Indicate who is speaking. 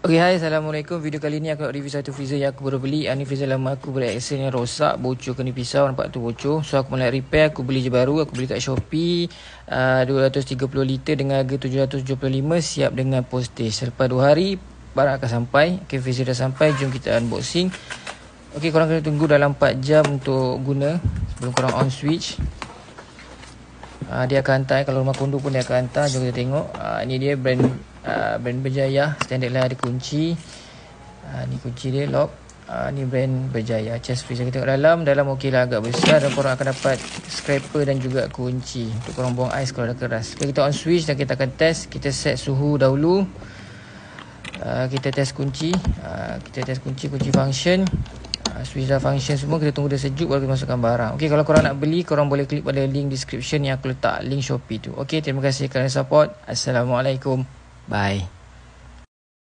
Speaker 1: Okay, hai, Assalamualaikum. Video kali ni aku nak review satu freezer yang aku baru beli. Ni freezer lama aku beraction yang rosak, bocor kena pisau, nampak tu bocor. So aku mulai repair, aku beli je baru. Aku beli kat Shopee 230 liter dengan harga 775, siap dengan postage. Selepas 2 hari barang akan sampai. Okay, freezer dah sampai, jom kita unboxing. Okay, korang kena tunggu dalam 4 jam untuk guna sebelum korang on switch. Dia akan hantar, kalau rumah kondo pun dia akan hantar. Jom kita tengok. Ni dia brand Berjaya. Standard lah ada kunci. Ni kunci dia, lock. Ni brand Berjaya. Chest freezer kita tengok dalam okey lah, agak besar. Dan korang akan dapat scraper dan juga kunci untuk korang buang ais kalau dah keras. Okay, kita on switch dan kita akan test. Kita set suhu dahulu. Kita test kunci. Kita test kunci function. Switch dah function semua. Kita tunggu dia sejuk baru kita masukkan barang. Okay, kalau korang nak beli, korang boleh klik pada link description yang aku letak, link Shopee tu. Okay, terima kasih kerana support. Assalamualaikum. Bye.